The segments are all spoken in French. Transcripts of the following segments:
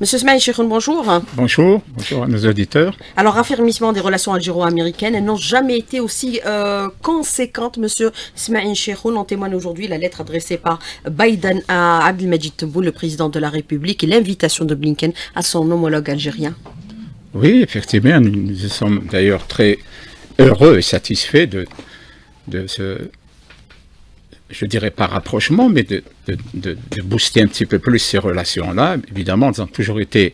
Monsieur Smaïl Chikhoun, bonjour. Bonjour à nos auditeurs. Alors, raffermissement des relations algéro-américaines, elles n'ont jamais été aussi conséquentes, monsieur Smaïl Chikhoun. En témoigne aujourd'hui la lettre adressée par Biden à Abdelmadjid Tebboune, le président de la République, et l'invitation de Blinken à son homologue algérien. Oui, effectivement, nous sommes d'ailleurs très heureux et satisfaits de ce, je dirais pas rapprochement, mais de booster un petit peu plus ces relations-là. Évidemment, elles ont toujours été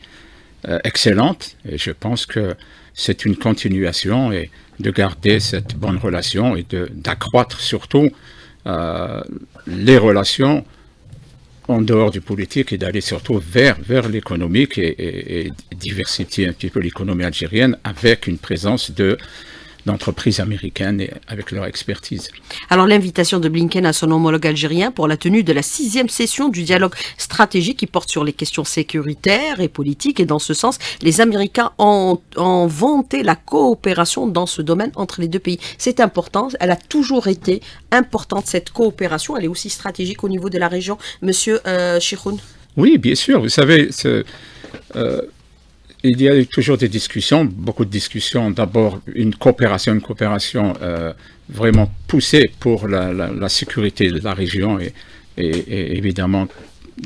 excellentes et je pense que c'est une continuation et de garder cette bonne relation et d'accroître surtout les relations en dehors du politique et d'aller surtout vers l'économique et diversifier un petit peu l'économie algérienne avec une présence d'entreprises américaines et avec leur expertise. Alors l'invitation de Blinken à son homologue algérien pour la tenue de la 6e session du dialogue stratégique qui porte sur les questions sécuritaires et politiques, et dans ce sens, les Américains ont vanté la coopération dans ce domaine entre les deux pays. C'est important, elle a toujours été importante cette coopération, elle est aussi stratégique au niveau de la région. Monsieur Chikhoun. Oui, bien sûr, vous savez, il y a toujours des discussions, beaucoup de discussions. D'abord, une coopération vraiment poussée pour la sécurité de la région et évidemment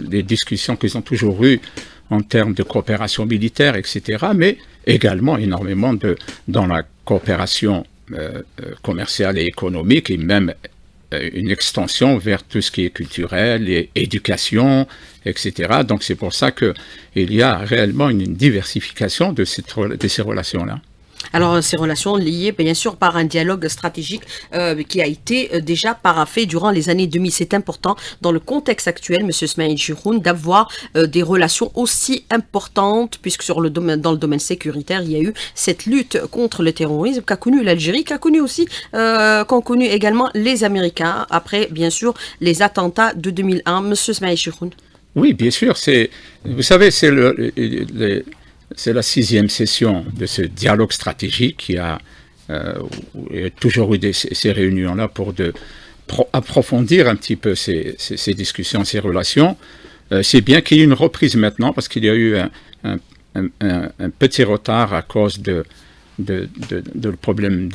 les discussions qu'ils ont toujours eues en termes de coopération militaire, etc. Mais également énormément dans la coopération commerciale et économique et même une extension vers tout ce qui est culturel et éducation, etc. Donc c'est pour ça qu'il y a réellement une diversification de ces relations-là. Alors, ces relations liées, bien sûr, par un dialogue stratégique qui a été déjà paraphé durant les années 2000. C'est important, dans le contexte actuel, M. Smaïl Chikhoun, d'avoir des relations aussi importantes, puisque dans le domaine sécuritaire, il y a eu cette lutte contre le terrorisme qu'a connue l'Algérie, qu'ont connu également les Américains, après, bien sûr, les attentats de 2001. M. Smaïl Chikhoun. Oui, bien sûr. Vous savez, c'est la 6e session de ce dialogue stratégique qui a toujours eu ces réunions-là pour approfondir un petit peu ces discussions, ces relations. C'est bien qu'il y ait une reprise maintenant parce qu'il y a eu un petit retard à cause de problème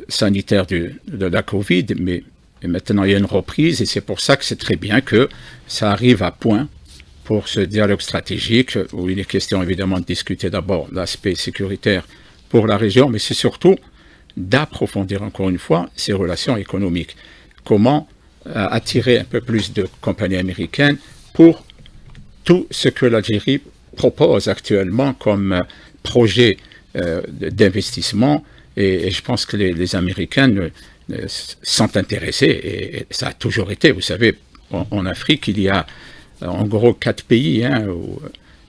sanitaire de la Covid, mais maintenant il y a une reprise et c'est pour ça que c'est très bien que ça arrive à point pour ce dialogue stratégique, où il est question évidemment de discuter d'abord l'aspect sécuritaire pour la région, mais c'est surtout d'approfondir encore une fois ces relations économiques. Comment attirer un peu plus de compagnies américaines pour tout ce que l'Algérie propose actuellement comme projet d'investissement, et je pense que les Américains sont intéressés, et ça a toujours été, vous savez, en Afrique, il y a en gros 4 pays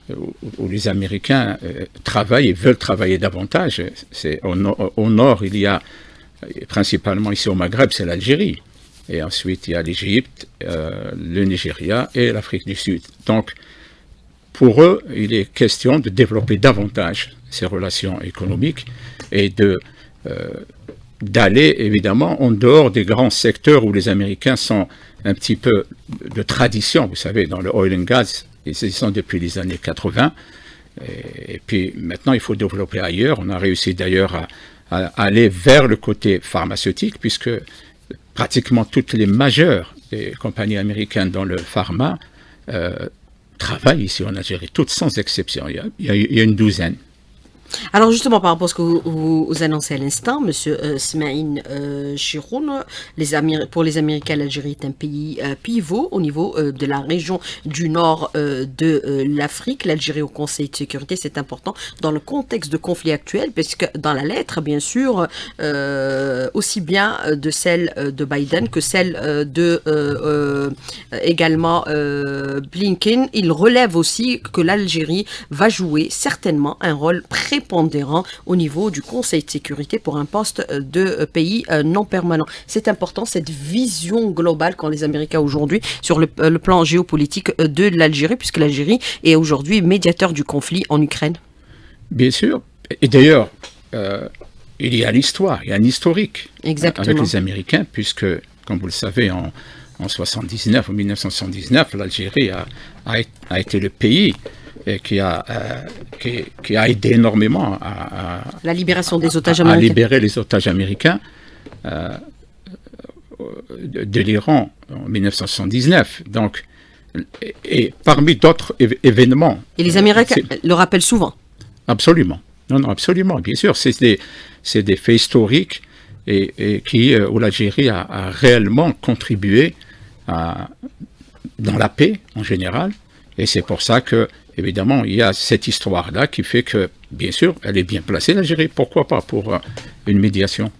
où les Américains travaillent et veulent travailler davantage. Au nord, il y a, principalement ici au Maghreb, c'est l'Algérie. Et ensuite, il y a l'Égypte, le Nigeria et l'Afrique du Sud. Donc, pour eux, il est question de développer davantage ces relations économiques et d'aller évidemment en dehors des grands secteurs où les Américains sont un petit peu de tradition, vous savez, dans le oil and gas, ils y sont depuis les années 80, et puis maintenant il faut développer ailleurs. On a réussi d'ailleurs à aller vers le côté pharmaceutique, puisque pratiquement toutes les majeures des compagnies américaines dans le pharma travaillent ici en Algérie, toutes sans exception, il y a une douzaine. Alors justement, par rapport à ce que vous annoncez à l'instant, Monsieur Smaïl Chikhoun, pour les Américains, l'Algérie est un pays pivot au niveau de la région du nord de l'Afrique. L'Algérie au Conseil de sécurité, c'est important dans le contexte de conflit actuel, puisque dans la lettre, bien sûr, aussi bien de celle de Biden que celle de également Blinken, il relève aussi que l'Algérie va jouer certainement un rôle prépondérant au niveau du Conseil de sécurité pour un poste de pays non permanent. C'est important, cette vision globale qu'ont les Américains aujourd'hui sur le plan géopolitique de l'Algérie, puisque l'Algérie est aujourd'hui médiateur du conflit en Ukraine. Bien sûr. Et d'ailleurs, il y a l'histoire, il y a un historique avec les Américains, puisque, comme vous le savez, en 1979, l'Algérie a été le pays et qui a aidé énormément La libération des otages à américains. libérer les otages américains de l'Iran en 1979. Donc, et parmi d'autres événements. Et les Américains le rappellent souvent. Absolument. Non, non, absolument, bien sûr. C'est des faits historiques et où l'Algérie a réellement contribué dans la paix en général. Et c'est pour ça que, évidemment, il y a cette histoire-là qui fait que, bien sûr, elle est bien placée, l'Algérie. Pourquoi pas pour une médiation?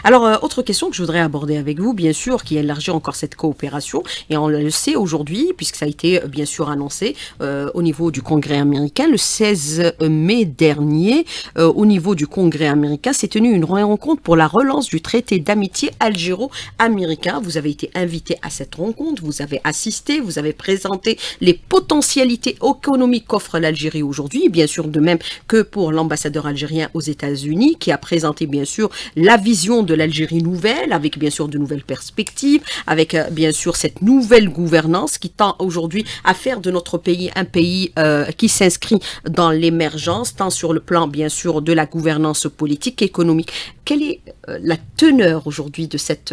Alors, autre question que je voudrais aborder avec vous, bien sûr, qui élargit encore cette coopération, et on le sait aujourd'hui, puisque ça a été bien sûr annoncé au niveau du Congrès américain, le 16 mai dernier, au niveau du Congrès américain, s'est tenue une rencontre pour la relance du traité d'amitié algéro-américain. Vous avez été invité à cette rencontre, vous avez assisté, vous avez présenté les potentialités économiques qu'offre l'Algérie aujourd'hui, bien sûr de même que pour l'ambassadeur algérien aux États-Unis, qui a présenté bien sûr la vision de l'Algérie nouvelle, avec bien sûr de nouvelles perspectives, avec bien sûr cette nouvelle gouvernance qui tend aujourd'hui à faire de notre pays un pays qui s'inscrit dans l'émergence, tant sur le plan bien sûr de la gouvernance politique qu'économique. Quelle est la teneur aujourd'hui de cette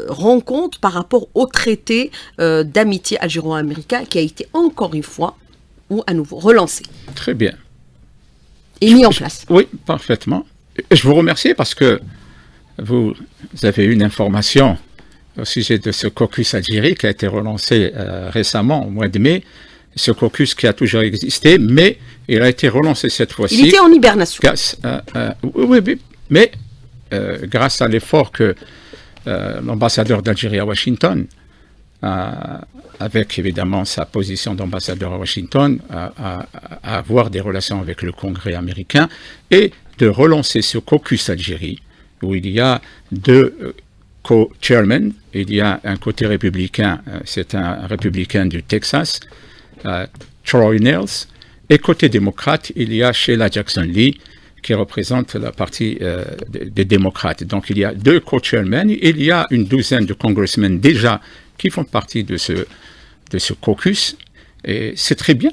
rencontre par rapport au traité d'amitié algéro-américain qui a été encore une fois ou à nouveau relancé? Très bien. Et mis en place. Oui, parfaitement. Je vous remercie parce que vous avez une information au sujet de ce caucus Algérie qui a été relancé récemment, au mois de mai. Ce caucus qui a toujours existé, mais il a été relancé cette fois-ci. Il était en hibernation. Oui, mais grâce à l'effort que l'ambassadeur d'Algérie à Washington, avec évidemment sa position d'ambassadeur à Washington, à avoir des relations avec le Congrès américain et de relancer ce caucus Algérie, où il y a deux co-chairmen. Il y a un côté républicain, c'est un républicain du Texas, Troy Nehls, et côté démocrate, il y a Sheila Jackson-Lee, qui représente la partie des démocrates. Donc il y a deux co-chairmen, il y a une douzaine de congressmen déjà qui font partie de ce caucus, et c'est très bien,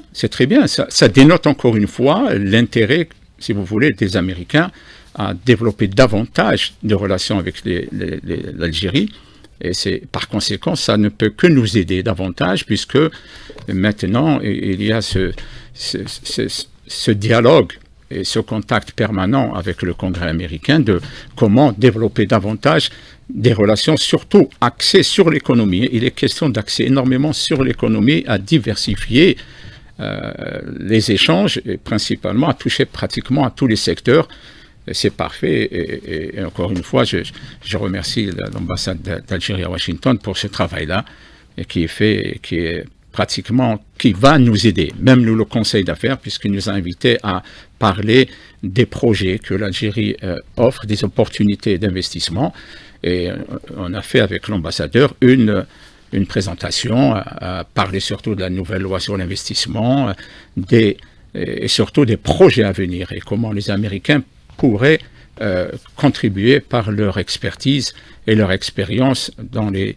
ça dénote encore une fois l'intérêt, si vous voulez, des Américains à développer davantage de relations avec l'Algérie. Et par conséquent, ça ne peut que nous aider davantage, puisque maintenant, il y a ce dialogue et ce contact permanent avec le Congrès américain de comment développer davantage des relations, surtout axées sur l'économie. Il est question d'axer énormément sur l'économie, à diversifier les échanges, et principalement à toucher pratiquement à tous les secteurs. C'est parfait, et encore une fois, je remercie l'ambassade d'Algérie à Washington pour ce travail-là, qui est fait, qui va nous aider, même nous le Conseil d'affaires, puisqu'il nous a invités à parler des projets que l'Algérie offre, des opportunités d'investissement, et on a fait avec l'ambassadeur une présentation, à parler surtout de la nouvelle loi sur l'investissement, et surtout des projets à venir, et comment les Américains pourraient contribuer par leur expertise et leur expérience dans les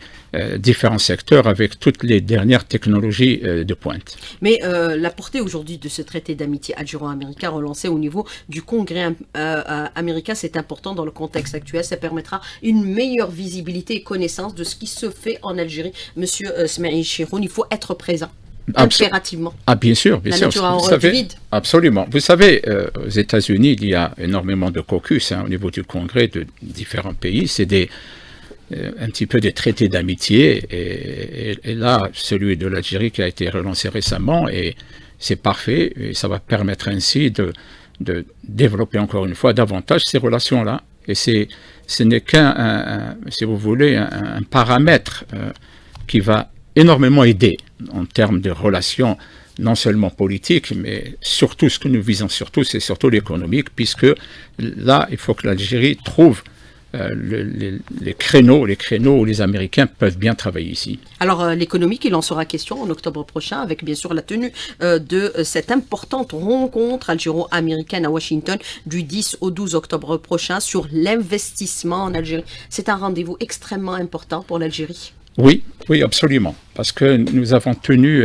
différents secteurs avec toutes les dernières technologies de pointe. Mais la portée aujourd'hui de ce traité d'amitié algéro-américain relancé au niveau du Congrès américain, c'est important dans le contexte actuel. Ça permettra une meilleure visibilité et connaissance de ce qui se fait en Algérie. Monsieur Smaïl Chiroun, il faut être présent. Impérativement. Ah, bien sûr, bien sûr. Nature a horreur du vide. Absolument. Vous savez, aux États-Unis, il y a énormément de caucus au niveau du Congrès de différents pays. C'est un petit peu des traités d'amitié. Et là, celui de l'Algérie qui a été relancé récemment, et c'est parfait. Et ça va permettre ainsi de développer encore une fois davantage ces relations-là. Et ce n'est qu'un, si vous voulez, un paramètre qui va énormément aider en termes de relations, non seulement politiques, mais surtout, ce que nous visons surtout, c'est surtout l'économique, puisque là, il faut que l'Algérie trouve les créneaux où les Américains peuvent bien travailler ici. Alors, l'économique, il en sera question en octobre prochain, avec bien sûr la tenue de cette importante rencontre algéro-américaine à Washington du 10 au 12 octobre prochain sur l'investissement en Algérie. C'est un rendez-vous extrêmement important pour l'Algérie. Oui, oui, absolument. Parce que nous avons tenu,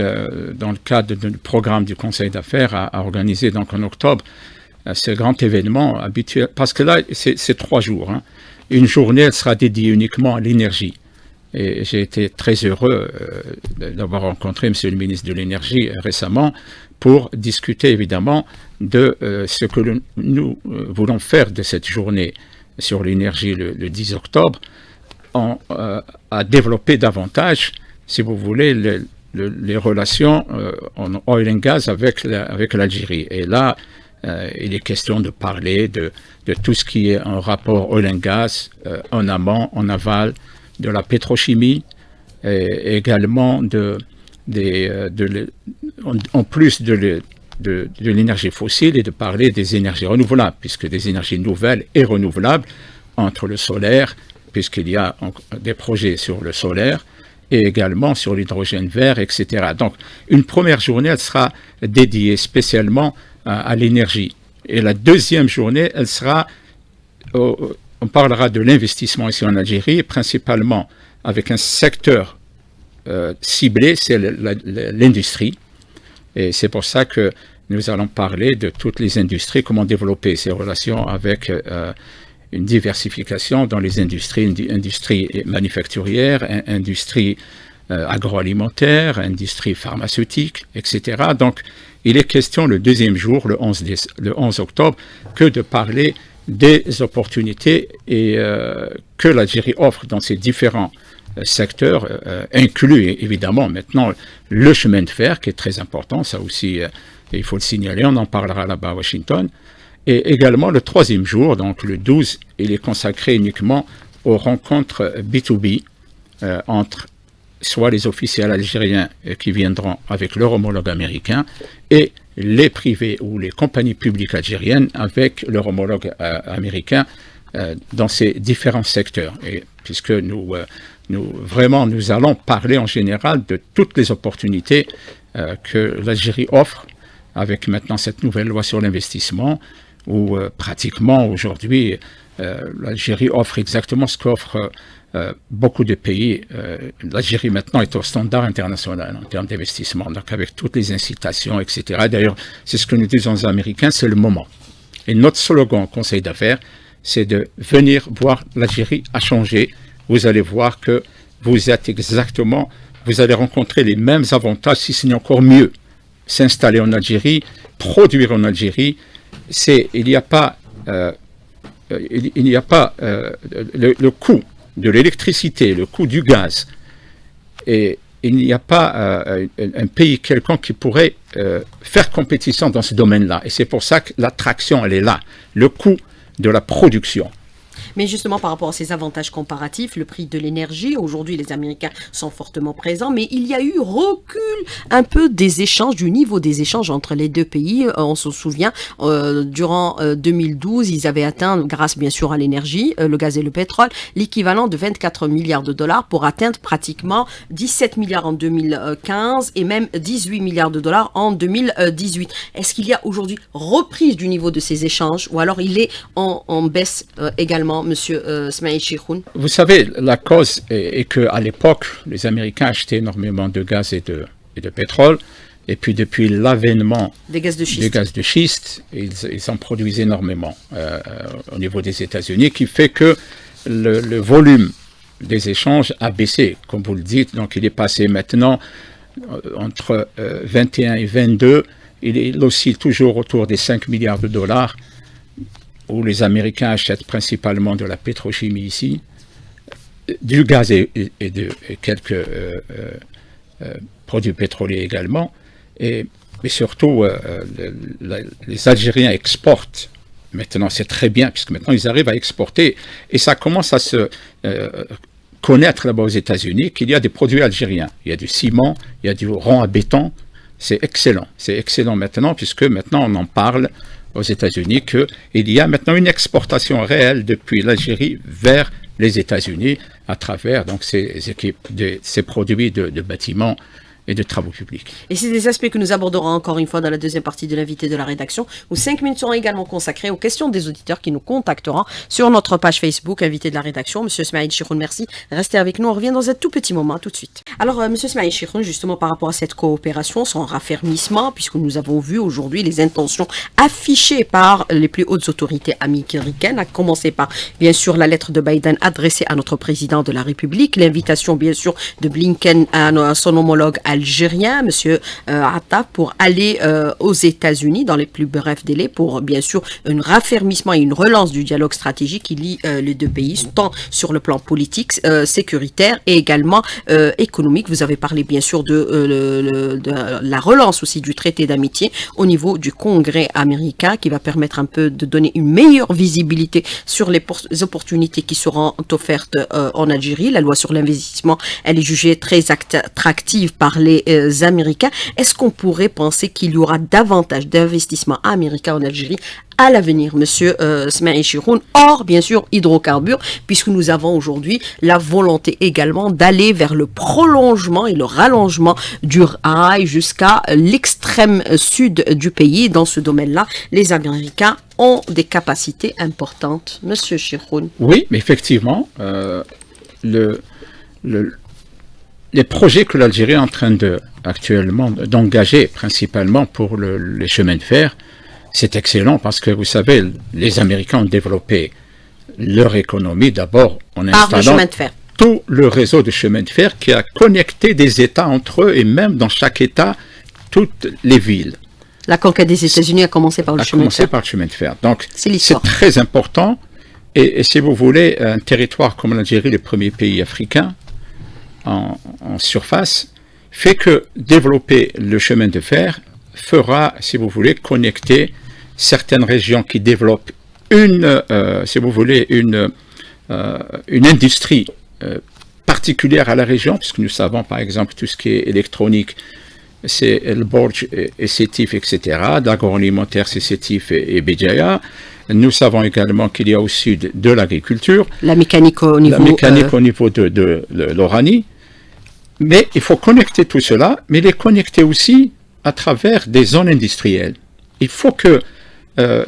dans le cadre du programme du Conseil d'affaires, à organiser donc en octobre ce grand événement habituel. Parce que là, c'est 3 jours. Hein. Une journée, elle sera dédiée uniquement à l'énergie. Et j'ai été très heureux d'avoir rencontré M. le ministre de l'Énergie récemment pour discuter évidemment de ce que nous voulons faire de cette journée sur l'énergie le 10 octobre, à développer davantage, si vous voulez, les relations en oil and gas avec l'Algérie. Et là, il est question de parler de tout ce qui est en rapport oil and gas, en amont, en aval, de la pétrochimie, et également en plus de l'énergie fossile, et de parler des énergies renouvelables, puisque des énergies nouvelles et renouvelables, entre le solaire, puisqu'il y a des projets sur le solaire, et également sur l'hydrogène vert, etc. Donc, une première journée, elle sera dédiée spécialement à l'énergie. Et la deuxième journée, elle sera, on parlera de l'investissement ici en Algérie, principalement avec un secteur ciblé, c'est l'industrie. Et c'est pour ça que nous allons parler de toutes les industries, comment développer ces relations avec une diversification dans les industries, industrie manufacturière, industrie agroalimentaire, industrie pharmaceutique, etc. Donc, il est question le deuxième jour, le 11 octobre, que de parler des opportunités que l'Algérie offre dans ces différents secteurs, inclus évidemment maintenant le chemin de fer, qui est très important, ça aussi, il faut le signaler, on en parlera là-bas à Washington. Et également le troisième jour, donc le 12, il est consacré uniquement aux rencontres B2B entre soit les officiels algériens qui viendront avec leur homologue américain et les privés ou les compagnies publiques algériennes avec leur homologue américain dans ces différents secteurs. Et puisque nous allons parler en général de toutes les opportunités que l'Algérie offre avec maintenant cette nouvelle loi sur l'investissement, où pratiquement aujourd'hui l'Algérie offre exactement ce qu'offrent beaucoup de pays. L'Algérie maintenant est au standard international en termes d'investissement, donc avec toutes les incitations, etc. D'ailleurs, c'est ce que nous disons aux Américains, c'est le moment. Et notre slogan au Conseil d'affaires, c'est de venir voir l'Algérie a changé. Vous allez voir que vous allez rencontrer les mêmes avantages, si ce n'est encore mieux. S'installer en Algérie, produire en Algérie, il n'y a pas le coût de l'électricité, le coût du gaz, et il n'y a pas un pays quelconque qui pourrait faire compétition dans ce domaine-là. Et c'est pour ça que l'attraction, elle est là, le coût de la production. Mais justement, par rapport à ces avantages comparatifs, le prix de l'énergie, aujourd'hui, les Américains sont fortement présents, mais il y a eu recul un peu des échanges, du niveau des échanges entre les deux pays. On se souvient, durant 2012, ils avaient atteint, grâce bien sûr à l'énergie, le gaz et le pétrole, l'équivalent de 24 milliards de dollars pour atteindre pratiquement 17 milliards en 2015 et même 18 milliards de dollars en 2018. Est-ce qu'il y a aujourd'hui reprise du niveau de ces échanges ou alors il est en baisse également, Monsieur Smaïl Chikroun? Vous savez, la cause est qu'à l'époque, les Américains achetaient énormément de gaz et de pétrole. Et puis depuis l'avènement des gaz de schiste, ils en produisent énormément au niveau des États-Unis, qui fait que le volume des échanges a baissé, comme vous le dites. Donc il est passé maintenant entre 21 et 22. Il oscille toujours autour des 5 milliards de dollars, où les Américains achètent principalement de la pétrochimie ici, du gaz et quelques produits pétroliers également. Mais surtout, les Algériens exportent. Maintenant, c'est très bien, puisque maintenant, ils arrivent à exporter. Et ça commence à se connaître là-bas aux États-Unis qu'il y a des produits algériens. Il y a du ciment, il y a du rond à béton. C'est excellent. C'est excellent maintenant, puisque maintenant, on en parle aux États-Unis qu'il y a maintenant une exportation réelle depuis l'Algérie vers les États-Unis à travers donc ces produits de bâtiments et de travaux publics. Et c'est des aspects que nous aborderons encore une fois dans la deuxième partie de l'invité de la rédaction, où 5 minutes seront également consacrées aux questions des auditeurs qui nous contacteront sur notre page Facebook, invité de la rédaction. Monsieur Smaïl Chiroun, merci. Restez avec nous, on revient dans un tout petit moment, tout de suite. Alors, Monsieur Smaïl Chiroun, justement par rapport à cette coopération, son raffermissement, puisque nous avons vu aujourd'hui les intentions affichées par les plus hautes autorités américaines, à commencer par, bien sûr, la lettre de Biden adressée à notre président de la République, l'invitation, bien sûr, de Blinken à son homologue algérien, Monsieur Attaf, pour aller aux États-Unis dans les plus brefs délais pour bien sûr un raffermissement et une relance du dialogue stratégique qui lie les deux pays, tant sur le plan politique, sécuritaire et également économique. Vous avez parlé bien sûr de la relance aussi du traité d'amitié au niveau du Congrès américain qui va permettre un peu de donner une meilleure visibilité sur les opportunités qui seront offertes en Algérie. La loi sur l'investissement, elle est jugée très attractive par les Américains. Est-ce qu'on pourrait penser qu'il y aura davantage d'investissements américains en Algérie à l'avenir, Monsieur Smaïl Chiroun, hors bien sûr hydrocarbures, puisque nous avons aujourd'hui la volonté également d'aller vers le prolongement et le rallongement du rail jusqu'à l'extrême sud du pays. Dans ce domaine-là, les Américains ont des capacités importantes. Monsieur Chiroun. Oui, mais effectivement, les projets que l'Algérie est en train actuellement d'engager, principalement pour les chemins de fer, c'est excellent parce que, vous savez, les Américains ont développé leur économie d'abord en installant tout le réseau de chemins de fer qui a connecté des États entre eux et même dans chaque État, toutes les villes. La conquête des États-Unis a commencé par le chemin de fer. Donc, c'est très important. Et si vous voulez, un territoire comme l'Algérie, le premier pays africain en surface, fait que développer le chemin de fer fera, si vous voulez, connecter certaines régions qui développent si vous voulez, une industrie particulière à la région, puisque nous savons par exemple tout ce qui est électronique, c'est El Borj et Sétif, etc. L'agroalimentaire, c'est Sétif et Béjaïa. Nous savons également qu'il y a au sud de l'agriculture. La mécanique au niveau de l'Oranie. Mais il faut connecter tout cela, mais les connecter aussi à travers des zones industrielles. Il faut que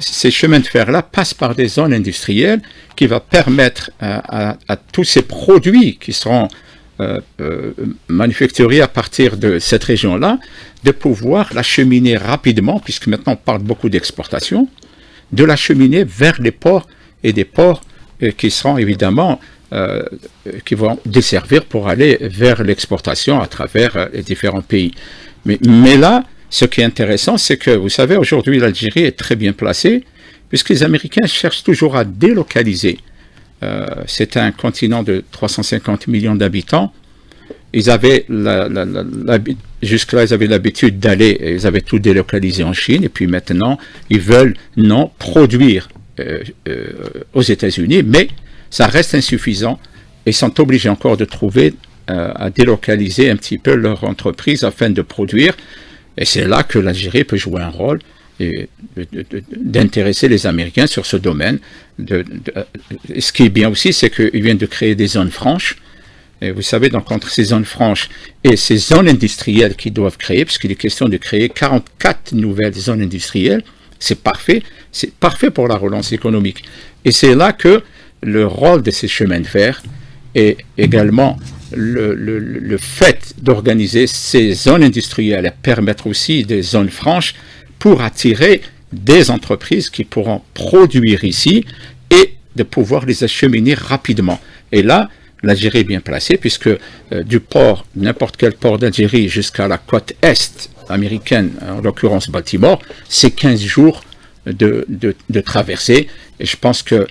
ces chemins de fer-là passent par des zones industrielles qui va permettre à tous ces produits qui seront manufacturés à partir de cette région-là, de pouvoir l'acheminer rapidement, puisque maintenant on parle beaucoup d'exportation, de l'acheminer vers les ports et des ports qui seront évidemment qui vont desservir pour aller vers l'exportation à travers les différents pays. Mais là, ce qui est intéressant, c'est que, vous savez, aujourd'hui, l'Algérie est très bien placée, puisque les Américains cherchent toujours à délocaliser. C'est un continent de 350 millions d'habitants. Ils avaient jusque-là, ils avaient l'habitude d'aller, ils avaient tout délocalisé en Chine, et puis maintenant, ils veulent produire aux États-Unis, mais ça reste insuffisant, et sont obligés encore de trouver à délocaliser un petit peu leur entreprise afin de produire. Et c'est là que l'Algérie peut jouer un rôle d'intéresser les Américains sur ce domaine. Ce qui est bien aussi, c'est qu'ils viennent de créer des zones franches. Et vous savez, donc entre ces zones franches et ces zones industrielles qu'ils doivent créer, puisqu'il est question de créer 44 nouvelles zones industrielles, c'est parfait pour la relance économique. Et c'est là que le rôle de ces chemins de fer et également le fait d'organiser ces zones industrielles et permettre aussi des zones franches pour attirer des entreprises qui pourront produire ici et de pouvoir les acheminer rapidement. Et là, l'Algérie est bien placée puisque du port, n'importe quel port d'Algérie jusqu'à la côte est américaine, en l'occurrence Baltimore, c'est 15 jours de traversée. Et je pense que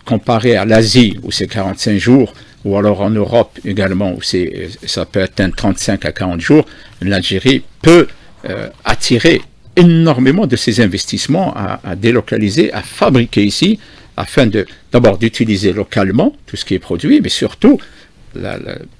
comparé à l'Asie où c'est 45 jours, ou alors en Europe également, où ça peut atteindre 35 à 40 jours, l'Algérie peut attirer énormément de ces investissements à délocaliser, à fabriquer ici, afin d'abord d'utiliser localement tout ce qui est produit, mais surtout,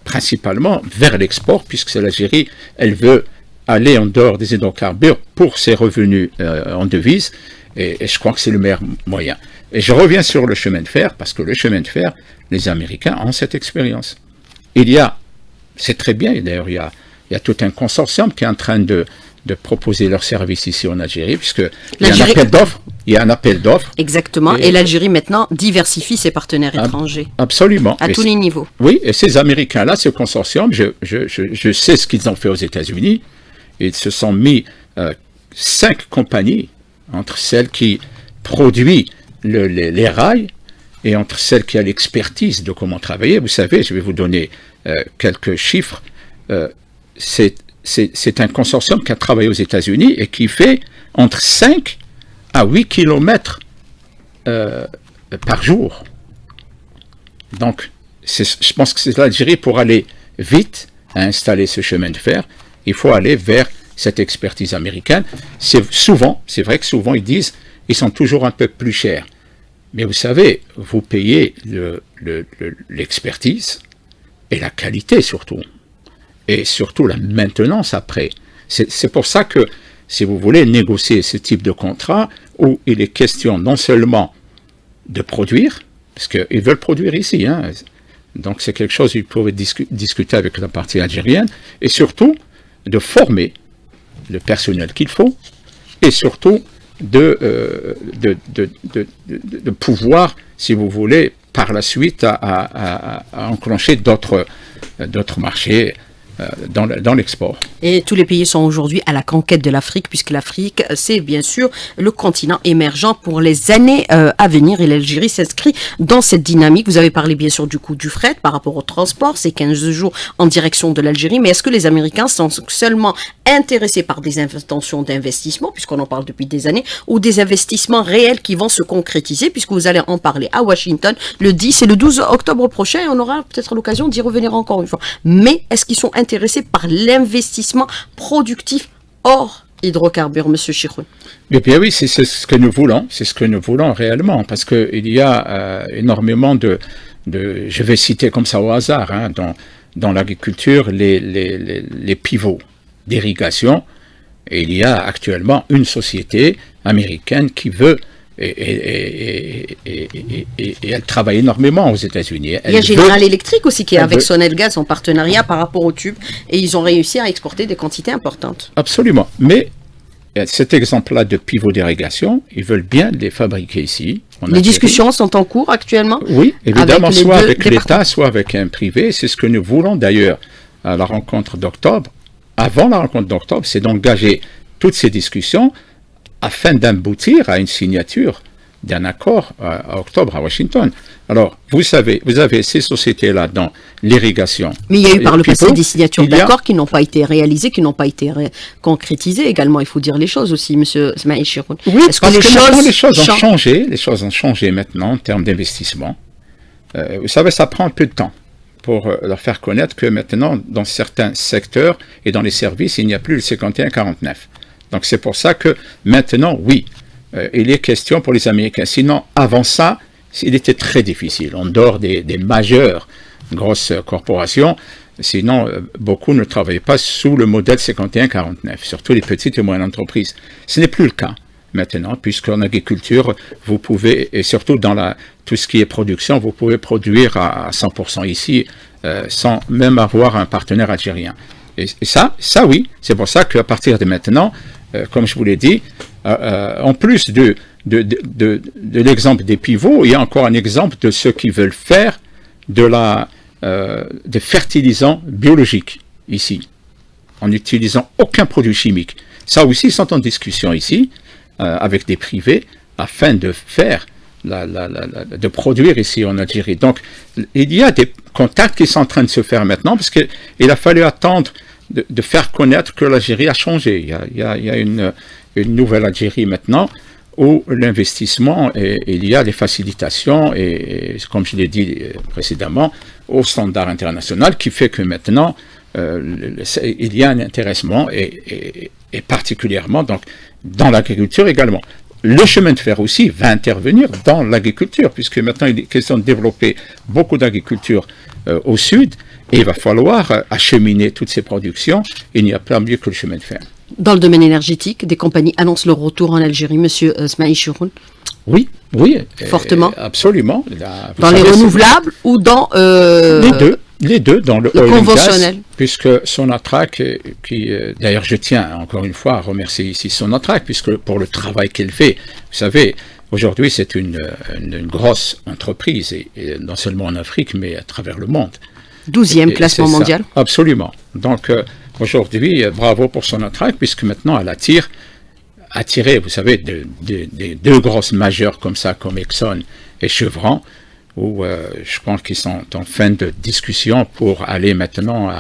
principalement vers l'export, puisque l'Algérie, elle veut aller en dehors des hydrocarbures pour ses revenus en devises, et je crois que c'est le meilleur moyen. Et je reviens sur le chemin de fer, parce que le chemin de fer, les Américains ont cette expérience. C'est très bien, et d'ailleurs il y il y a tout un consortium qui est en train de proposer leurs services ici en Algérie, puisqu'il y a un appel d'offres. Il y a un appel d'offres. Exactement. Et l'Algérie, maintenant, diversifie ses partenaires étrangers. Absolument. À tous les niveaux. Oui, et ces Américains-là, ce consortium, je sais ce qu'ils ont fait aux États-Unis. Ils se sont mis 5 compagnies, entre celles qui produisent les rails et entre celles qui ont l'expertise de comment travailler. Vous savez, je vais vous donner quelques chiffres. C'est un consortium qui a travaillé aux États-Unis et qui fait entre 5 à 8 kilomètres par jour. Donc, je pense que c'est l'Algérie, pour aller vite à installer ce chemin de fer, il faut aller vers cette expertise américaine. C'est vrai que souvent ils disent, ils sont toujours un peu plus chers. Mais vous savez, vous payez l'expertise et la qualité surtout. Et surtout la maintenance après. C'est pour ça que, si vous voulez négocier ce type de contrat, où il est question non seulement de produire, parce qu'ils veulent produire ici, hein, donc c'est quelque chose qu'ils pouvaient discuter avec la partie algérienne, et surtout de former le personnel qu'il faut, et surtout de pouvoir, si vous voulez, par la suite à enclencher d'autres marchés dans l'export. Et tous les pays sont aujourd'hui à la conquête de l'Afrique, puisque l'Afrique, c'est bien sûr le continent émergent pour les années à venir, et l'Algérie s'inscrit dans cette dynamique. Vous avez parlé bien sûr du coût du fret par rapport au transport, c'est 15 jours en direction de l'Algérie, mais est-ce que les Américains sont seulement intéressés par des intentions d'investissement, puisqu'on en parle depuis des années, ou des investissements réels qui vont se concrétiser, puisque vous allez en parler à Washington le 10 et le 12 octobre prochain, et on aura peut-être l'occasion d'y revenir encore une fois. Mais est-ce qu'ils sont intéressés par l'investissement productif hors hydrocarbures, M. Chikroun? Eh bien oui, c'est ce que nous voulons, c'est ce que nous voulons réellement, parce qu'il y a énormément je vais citer comme ça au hasard, hein, dans l'agriculture, les pivots d'irrigation, et il y a actuellement une société américaine qui veut, et elle travaille énormément aux États-Unis. Il y a General Electric aussi qui est avec Sonelgaz en partenariat par rapport au tube, et ils ont réussi à exporter des quantités importantes. Absolument, mais cet exemple-là de pivot d'irrigation, ils veulent bien les fabriquer ici. Les discussions sont en cours actuellement? Oui, évidemment, soit avec l'État, soit avec un privé. C'est ce que nous voulons d'ailleurs à la rencontre d'octobre. Avant la rencontre d'octobre, c'est d'engager toutes ces discussions afin d'aboutir à une signature d'un accord à octobre à Washington. Alors, vous avez ces sociétés-là dans l'irrigation. Mais il y a eu par le passé des signatures d'accords qui n'ont pas été réalisées, qui n'ont pas été concrétisées également. Il faut dire les choses aussi, M. Smaïl Chikroun. Oui, parce que les choses ont changé. Les choses ont changé maintenant en termes d'investissement. Vous savez, ça prend un peu de temps pour leur faire connaître que maintenant, dans certains secteurs et dans les services, il n'y a plus le 51-49. Donc c'est pour ça que maintenant, oui, il est question pour les Américains. Sinon, avant ça, il était très difficile. En dehors des majeures grosses corporations, sinon, beaucoup ne travaillaient pas sous le modèle 51-49, surtout les petites et moyennes entreprises. Ce n'est plus le cas maintenant, puisqu'en agriculture, vous pouvez, et surtout dans tout ce qui est production, vous pouvez produire à 100% ici, sans même avoir un partenaire algérien. Et ça oui, c'est pour ça qu'à partir de maintenant, comme je vous l'ai dit, en plus de l'exemple des pivots, il y a encore un exemple de ceux qui veulent faire des fertilisants biologiques ici, en n'utilisant aucun produit chimique. Ça aussi, ils sont en discussion ici, avec des privés, afin de faire, de produire ici en Algérie. Donc, il y a des contacts qui sont en train de se faire maintenant, parce qu'il a fallu attendre de faire connaître que l'Algérie a changé. Il y a une nouvelle Algérie maintenant, où l'investissement, il y a les facilitations, et comme je l'ai dit précédemment, au standard international, qui fait que maintenant, il y a un intéressement, et particulièrement donc, dans l'agriculture également. Le chemin de fer aussi va intervenir dans l'agriculture, puisque maintenant il est question de développer beaucoup d'agriculture au sud, et il va falloir acheminer toutes ces productions. Il n'y a pas mieux que le chemin de fer. Dans le domaine énergétique, des compagnies annoncent leur retour en Algérie, Monsieur Smaïl Chikroun? Oui. Fortement. Absolument. Dans les renouvelables ou dans... Les deux, dans le oil and conventionnel. gas, puisque Sonatrach, d'ailleurs je tiens encore une fois à remercier ici Sonatrach, puisque pour le travail qu'elle fait, vous savez, aujourd'hui c'est une grosse entreprise, et non seulement en Afrique, mais à travers le monde. 12e classement mondial. Absolument. Donc aujourd'hui, bravo pour Sonatrach, puisque maintenant elle attiré, vous savez, des deux grosses majeures comme ça, comme Exxon et Chevron, où je pense qu'ils sont en fin de discussion pour aller maintenant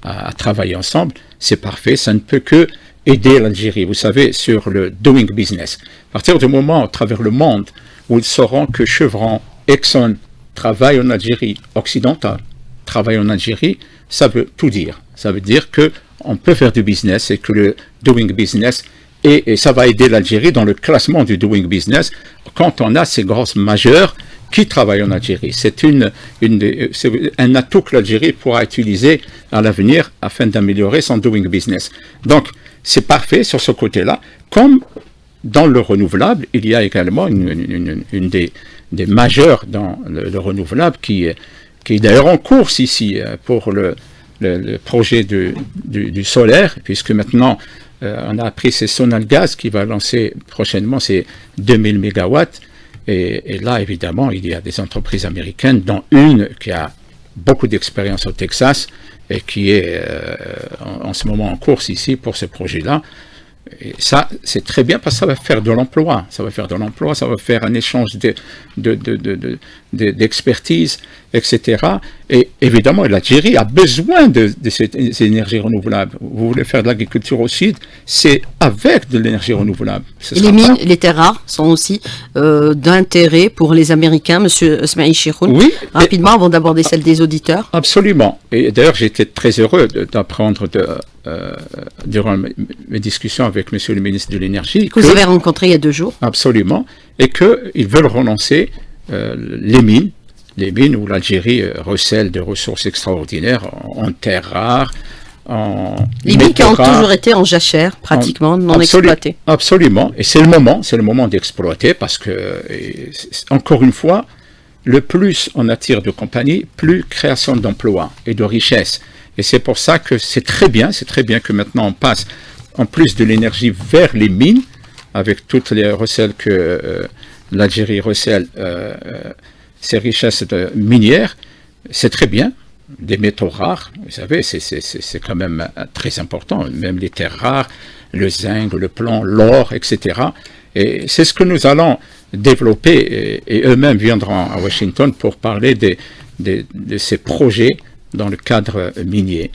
à travailler ensemble. C'est parfait, ça ne peut que aider l'Algérie, vous savez, sur le doing business. À partir du moment, à travers le monde, où ils sauront que Chevron, Exxon travaillent en Algérie occidentale, travaillent en Algérie, ça veut tout dire. Ça veut dire qu'on peut faire du business et que le doing business, et ça va aider l'Algérie dans le classement du doing business quand on a ces grosses majeures qui travaillent en Algérie. C'est un atout que l'Algérie pourra utiliser à l'avenir afin d'améliorer son doing business. Donc, c'est parfait sur ce côté-là. Comme dans le renouvelable, il y a également une des majeures dans le renouvelable qui est d'ailleurs en course ici pour le projet du solaire, puisque maintenant, on a appris c'est Sonalgaz qui va lancer prochainement ses 2000 mégawatts. Et là, évidemment, il y a des entreprises américaines, dont une qui a beaucoup d'expérience au Texas et qui est en ce moment en course ici pour ce projet-là. Et ça, c'est très bien parce que ça va faire de l'emploi. Ça va faire de l'emploi, ça va faire un échange d'expertise, etc. Et évidemment, l'Algérie a besoin de ces énergies renouvelables. Vous voulez faire de l'agriculture au sud, c'est avec de l'énergie renouvelable. Les mines, les terres rares sont aussi d'intérêt pour les Américains, Monsieur Smaïl Chiroun. Oui. Rapidement, avant d'aborder celle des auditeurs. Absolument. Et d'ailleurs, j'étais très heureux d'apprendre durant mes discussions avec Monsieur le ministre de l'Énergie. Que vous avez rencontré il y a 2 jours. Absolument. Et qu'ils veulent relancer les mines où l'Algérie recèle des ressources extraordinaires en terres rares, les mines qui ont toujours été en jachère, pratiquement, non exploitées. Absolument. Et c'est le moment d'exploiter parce que, encore une fois, le plus on attire de compagnies, plus création d'emplois et de richesses. Et c'est pour ça que c'est très bien que maintenant on passe, en plus de l'énergie, vers les mines, avec toutes les recels que l'Algérie recèle, ces richesses minières. C'est très bien. Des métaux rares, vous savez, c'est quand même très important, même les terres rares, le zinc, le plomb, l'or, etc. Et c'est ce que nous allons développer, et eux-mêmes viendront à Washington pour parler de ces projets dans le cadre minier.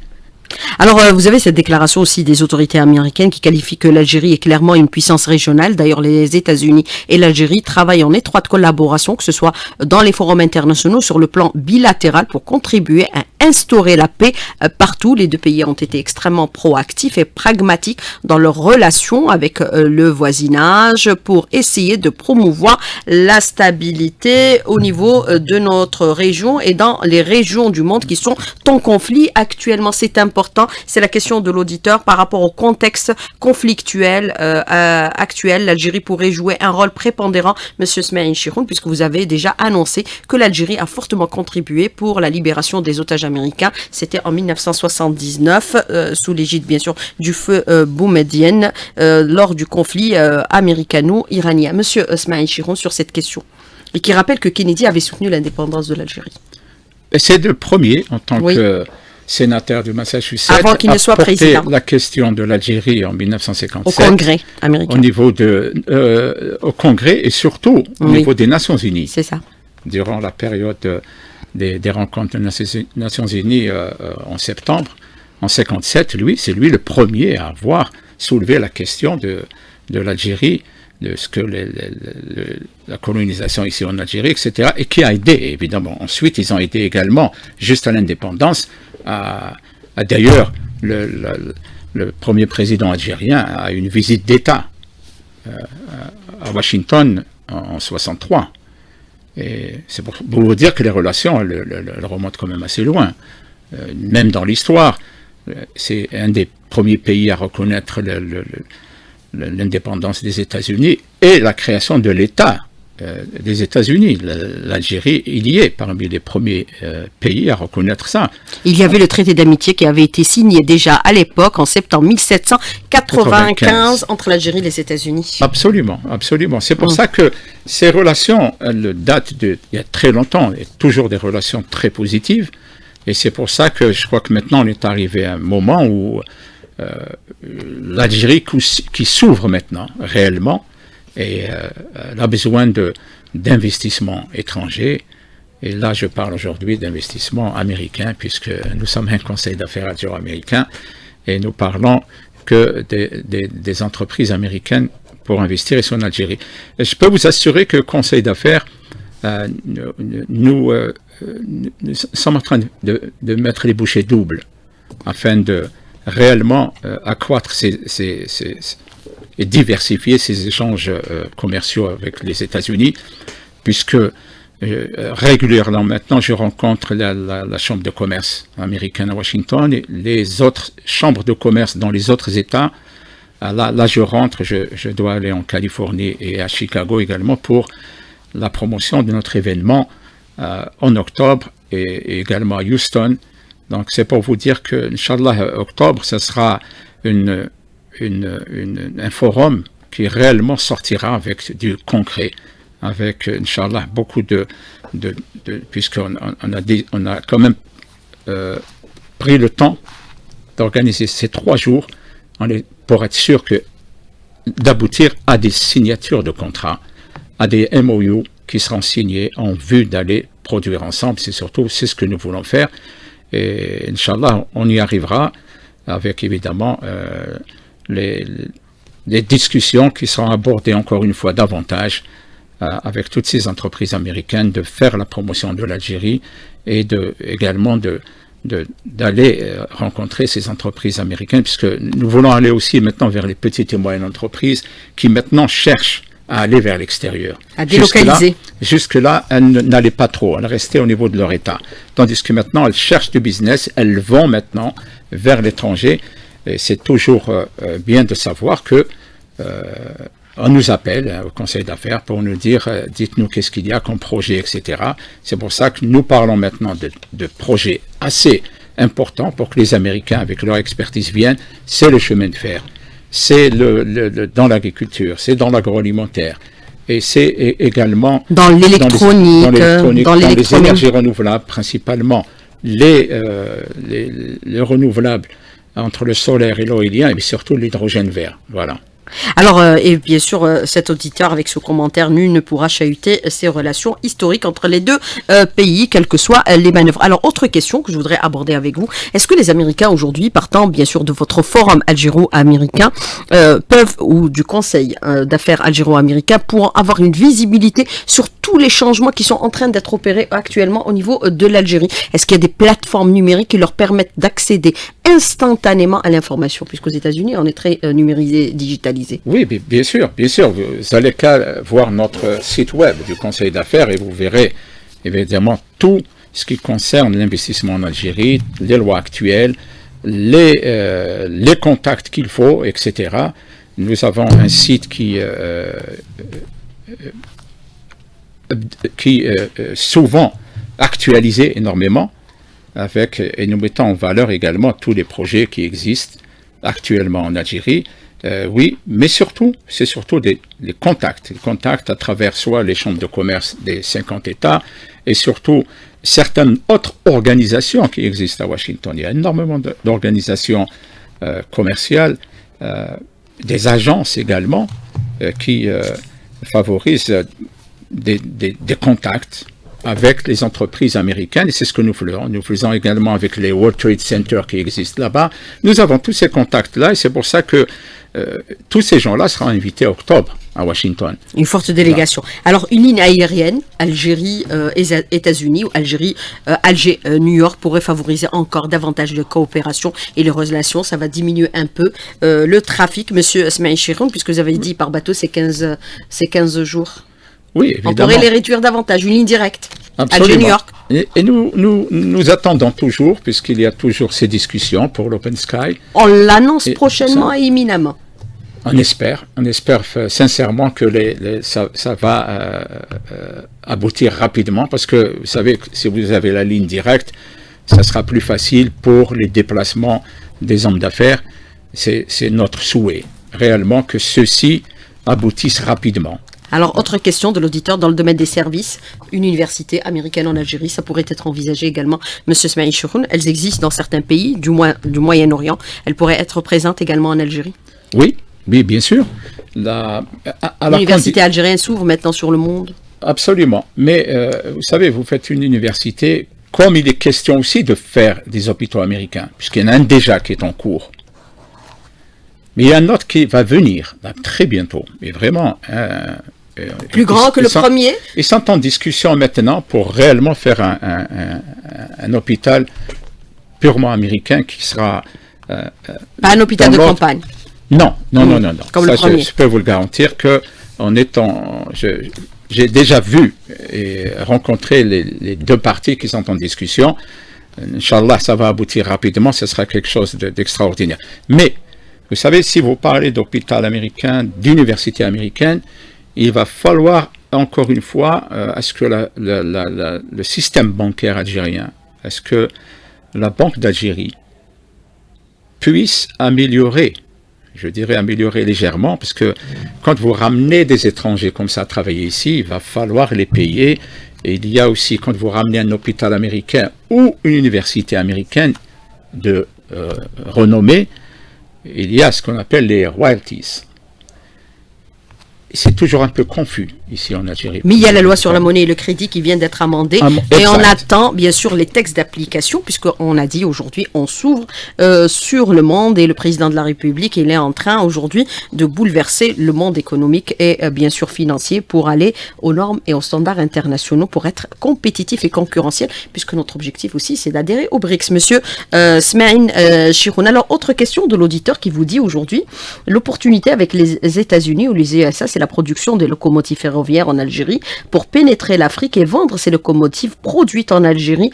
Alors, vous avez cette déclaration aussi des autorités américaines qui qualifient que l'Algérie est clairement une puissance régionale. D'ailleurs, les États-Unis et l'Algérie travaillent en étroite collaboration, que ce soit dans les forums internationaux, sur le plan bilatéral, pour contribuer à instaurer la paix partout. Les deux pays ont été extrêmement proactifs et pragmatiques dans leurs relations avec le voisinage pour essayer de promouvoir la stabilité au niveau de notre région et dans les régions du monde qui sont en conflit actuellement. C'est important. C'est la question de l'auditeur par rapport au contexte conflictuel actuel. L'Algérie pourrait jouer un rôle prépondérant, Monsieur Smaïl Chiroun, puisque vous avez déjà annoncé que l'Algérie a fortement contribué pour la libération des otages américains. C'était en 1979, sous l'égide bien sûr du feu Boumedienne, lors du conflit américano-iranien. Monsieur Smaïl Chiroun, sur cette question, et qui rappelle que Kennedy avait soutenu l'indépendance de l'Algérie. C'est le premier en tant que sénateur du Massachusetts, avant qu'il ne soit président, la question de l'Algérie en 1957 au Congrès américain, au niveau au Congrès et surtout au niveau des Nations Unies. C'est ça. Durant la période des rencontres des Nations Unies en septembre, en 1957, c'est lui le premier à avoir soulevé la question de l'Algérie, de ce que la colonisation ici en Algérie, etc., et qui a aidé, évidemment. Ensuite, ils ont aidé également, juste à l'indépendance, d'ailleurs, le premier président algérien a une visite d'État à Washington en 1963. Et c'est pour vous dire que les relations, elles remontent quand même assez loin. Même dans l'histoire, c'est un des premiers pays à reconnaître l'indépendance des États-Unis et la création de l'État des États-Unis. L'Algérie, il y est parmi les premiers pays à reconnaître ça. Il y avait le traité d'amitié qui avait été signé déjà à l'époque, en septembre 1795, entre l'Algérie et les États-Unis. Absolument, absolument. C'est pour ça que ces relations, elles datent d'il y a très longtemps, et toujours des relations très positives. Et c'est pour ça que je crois que maintenant on est arrivé à un moment où l'Algérie qui s'ouvre maintenant réellement, et elle a besoin d'investissements étrangers. Et là, je parle aujourd'hui d'investissements américains, puisque nous sommes un conseil d'affaires algéro-américain, et nous parlons que des entreprises américaines pour investir ici en Algérie. Et je peux vous assurer que le conseil d'affaires, nous sommes en train de mettre les bouchées doubles, afin de réellement accroître et diversifier ces échanges commerciaux avec les États-Unis, puisque régulièrement maintenant je rencontre la chambre de commerce américaine à Washington et les autres chambres de commerce dans les autres États. Là je rentre, je dois aller en Californie et à Chicago également pour la promotion de notre événement en octobre et également à Houston. Donc c'est pour vous dire que, Inch'Allah, octobre, ce sera un forum qui réellement sortira avec du concret, avec, Inch'Allah, beaucoup puisqu'on a quand même pris le temps d'organiser ces 3 jours pour être sûr d'aboutir à des signatures de contrats, à des MOU qui seront signés en vue d'aller produire ensemble. C'est ce que nous voulons faire. Et Inch'Allah, on y arrivera avec évidemment les discussions qui seront abordées encore une fois davantage avec toutes ces entreprises américaines, de faire la promotion de l'Algérie et également d'aller rencontrer ces entreprises américaines, puisque nous voulons aller aussi maintenant vers les petites et moyennes entreprises qui maintenant cherchent à aller vers l'extérieur. À délocaliser. Jusque-là, elles n'allaient pas trop, elles restaient au niveau de leur État. Tandis que maintenant, elles cherchent du business, elles vont maintenant vers l'étranger. Et c'est toujours bien de savoir que on nous appelle au conseil d'affaires pour nous dire dites-nous qu'est-ce qu'il y a comme projet, etc. C'est pour ça que nous parlons maintenant de projets assez importants pour que les Américains, avec leur expertise, viennent. C'est le chemin de fer. C'est dans l'agriculture, c'est dans l'agroalimentaire, et c'est également dans l'électronique, dans les énergies renouvelables, principalement les renouvelables entre le solaire et l'éolien, mais surtout l'hydrogène vert. Voilà. Alors, et bien sûr, cet auditeur, avec ce commentaire, nul ne pourra chahuter ces relations historiques entre les deux pays, quelles que soient les manœuvres. Alors, autre question que je voudrais aborder avec vous. Est-ce que les Américains, aujourd'hui, partant bien sûr de votre forum algéro-américain, peuvent, ou du conseil d'affaires algéro-américain, pourront avoir une visibilité sur tous les changements qui sont en train d'être opérés actuellement au niveau de l'Algérie? Est-ce qu'il y a des plateformes numériques qui leur permettent d'accéder instantanément à l'information, puisqu'aux États-Unis, on est très numérisé, digitalisé? Oui, bien sûr, bien sûr. Vous allez qu'à voir notre site web du Conseil d'affaires et vous verrez évidemment tout ce qui concerne l'investissement en Algérie, les lois actuelles, les contacts qu'il faut, etc. Nous avons un site qui souvent actualisé énormément, et nous mettons en valeur également tous les projets qui existent actuellement en Algérie. Oui, mais c'est surtout les contacts à travers soit les chambres de commerce des 50 États et surtout certaines autres organisations qui existent à Washington. Il y a énormément d'organisations commerciales, des agences également qui favorisent des contacts avec les entreprises américaines, et c'est ce que nous faisons. Nous faisons également avec les World Trade Center qui existent là-bas. Nous avons tous ces contacts-là, et c'est pour ça que tous ces gens-là seront invités en octobre à Washington. Une forte délégation. Voilà. Alors, une ligne aérienne, Algérie, États-Unis, ou Algérie, Alger, New York, pourrait favoriser encore davantage de coopération et les relations. Ça va diminuer un peu le trafic. Monsieur Smaïl Chiroun, puisque vous avez dit par bateau, c'est 15 jours. Oui, évidemment. On pourrait les réduire davantage, une ligne directe. Absolument. Alger-New York. Et nous attendons toujours, puisqu'il y a toujours ces discussions pour l'Open Sky. On l'annonce prochainement et imminemment. On espère sincèrement que ça va aboutir rapidement, parce que vous savez, si vous avez la ligne directe, ça sera plus facile pour les déplacements des hommes d'affaires. C'est notre souhait, réellement, que ceux-ci aboutissent rapidement. Alors, autre question de l'auditeur dans le domaine des services, une université américaine en Algérie, ça pourrait être envisagé également, Monsieur Smaïl Chouroun. Elles existent dans certains pays du Moyen-Orient. Elles pourraient être présentes également en Algérie? Oui, bien sûr. L'université algérienne s'ouvre maintenant sur le monde. Absolument. Mais vous savez, vous faites une université, comme il est question aussi de faire des hôpitaux américains, puisqu'il y en a un déjà qui est en cours. Mais il y a un autre qui va venir très bientôt. Mais vraiment... plus grand que le premier. Ils sont en discussion maintenant pour réellement faire un hôpital purement américain qui sera... pas un hôpital de campagne. Non. Comme ça, le premier. Je peux vous le garantir que j'ai déjà vu et rencontré les deux parties qui sont en discussion. Inch'Allah, ça va aboutir rapidement, ce sera quelque chose d'extraordinaire. Mais, vous savez, si vous parlez d'hôpital américain, d'université américaine, il va falloir, encore une fois, est-ce que le système bancaire algérien, est-ce que la Banque d'Algérie puisse améliorer, je dirais améliorer légèrement, parce que quand vous ramenez des étrangers comme ça à travailler ici, il va falloir les payer. Et il y a aussi, quand vous ramenez un hôpital américain ou une université américaine de renommée, il y a ce qu'on appelle les royalties. C'est toujours un peu confus ici en Algérie. Mais il y a la loi sur la monnaie et le crédit qui vient d'être amendée et on attend bien sûr les textes d'application puisqu'on a dit aujourd'hui on s'ouvre sur le monde et le président de la République il est en train aujourd'hui de bouleverser le monde économique et bien sûr financier pour aller aux normes et aux standards internationaux pour être compétitif et concurrentiel puisque notre objectif aussi c'est d'adhérer aux BRICS. Monsieur Smaïn Chouroun. Alors autre question de l'auditeur qui vous dit aujourd'hui l'opportunité avec les États-Unis ou les USA c'est la production des locomotives ferroviaires en Algérie pour pénétrer l'Afrique et vendre ces locomotives produites en Algérie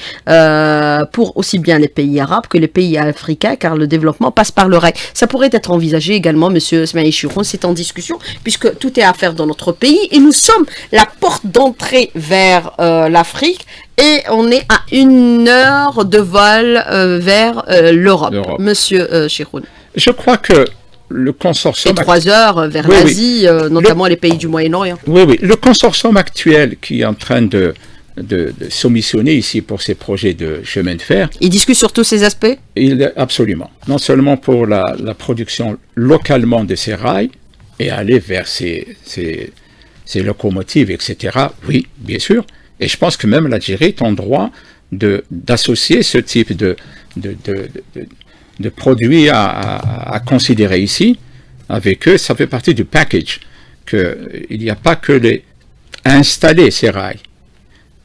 pour aussi bien les pays arabes que les pays africains car le développement passe par le rail. Ça pourrait être envisagé également, Monsieur Smaïl Chouroun, c'est en discussion puisque tout est à faire dans notre pays et nous sommes la porte d'entrée vers l'Afrique et on est à 1 heure de vol vers l'Europe. Monsieur Chouroun. Je crois que le consortium... Et 3 heures vers l'Asie, notamment les pays du Moyen-Orient. Oui. Le consortium actuel qui est en train de soumissionner ici pour ces projets de chemin de fer... Il discute sur tous ces aspects? Absolument. Non seulement pour la production localement de ces rails et aller vers ces locomotives, etc. Oui, bien sûr. Et je pense que même l'Algérie est en droit d'associer ce type de produits à considérer ici, avec eux, ça fait partie du package, qu'il n'y a pas que à installer ces rails,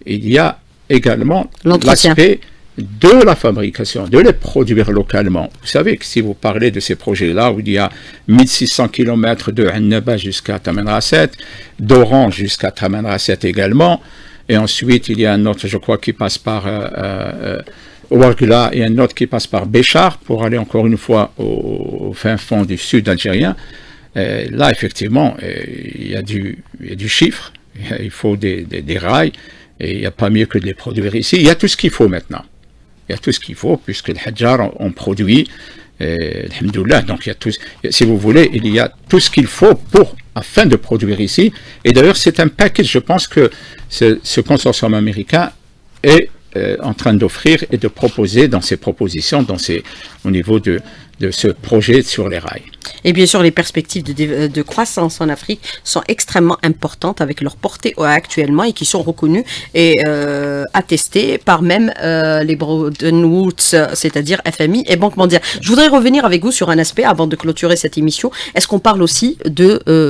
il y a également l'aspect de la fabrication, de les produire localement. Vous savez que si vous parlez de ces projets-là, où il y a 1600 km de Annaba jusqu'à Tamanrasset, d'Oran jusqu'à Tamanrasset également, et ensuite il y a un autre, je crois, qui passe par... Ouargla et un autre qui passe par Béchar pour aller encore une fois au fin fond du sud algérien. Là, effectivement, il y a du chiffre, il faut des rails, et il n'y a pas mieux que de les produire ici. Il y a tout ce qu'il faut maintenant. Il y a tout ce qu'il faut, puisque le Hadjar, on produit, alhamdoulilah, donc il y a tout, si vous voulez, il y a tout ce qu'il faut afin de produire ici. Et d'ailleurs, c'est un package, je pense que ce consortium américain est en train d'offrir et de proposer dans ses propositions, au niveau de ce projet sur les rails. Et bien sûr, les perspectives de croissance en Afrique sont extrêmement importantes avec leur portée actuellement et qui sont reconnues et attestées par même les Bretton Woods, c'est-à-dire FMI et Banque mondiale. Je voudrais revenir avec vous sur un aspect avant de clôturer cette émission. Est-ce qu'on parle aussi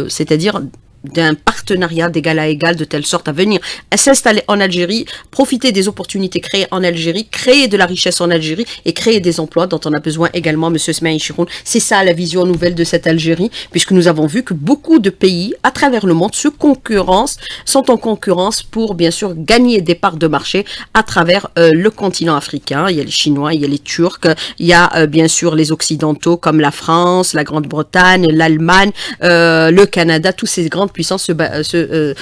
c'est-à-dire d'un partenariat d'égal à égal, de telle sorte à venir s'installer en Algérie, profiter des opportunités créées en Algérie, créer de la richesse en Algérie et créer des emplois dont on a besoin également, Monsieur Smaïn Chiroun. C'est ça la vision nouvelle de cette Algérie, puisque nous avons vu que beaucoup de pays à travers le monde sont en concurrence pour bien sûr gagner des parts de marché à travers le continent africain. Il y a les Chinois, il y a les Turcs, il y a bien sûr les Occidentaux comme la France, la Grande-Bretagne, l'Allemagne, le Canada, tous ces grandes puissances se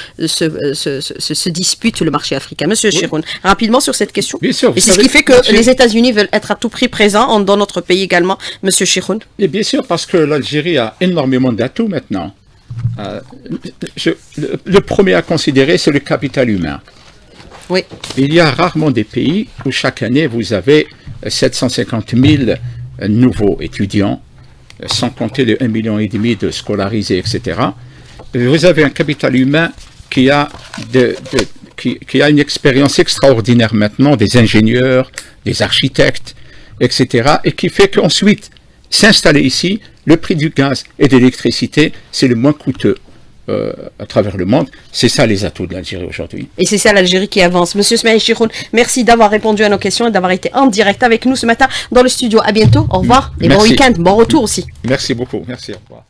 disputent le marché africain. Monsieur Chiroun, rapidement sur cette question. Bien sûr. Et c'est ce qui fait que les États-Unis veulent être à tout prix présents dans notre pays également, Monsieur Chiroun. Et bien sûr, parce que l'Algérie a énormément d'atouts maintenant. Le premier à considérer, c'est le capital humain. Oui. Il y a rarement des pays où chaque année vous avez 750 000 nouveaux étudiants, sans compter les 1,5 million de scolarisés, etc. Vous avez un capital humain qui a une expérience extraordinaire maintenant, des ingénieurs, des architectes, etc. Et qui fait qu'ensuite, s'installer ici, le prix du gaz et de l'électricité, c'est le moins coûteux à travers le monde. C'est ça les atouts de l'Algérie aujourd'hui. Et c'est ça l'Algérie qui avance. Monsieur Smaïn Chiroun, merci d'avoir répondu à nos questions et d'avoir été en direct avec nous ce matin dans le studio. À bientôt, au revoir et bon week-end, bon retour aussi. Merci beaucoup, merci, au revoir.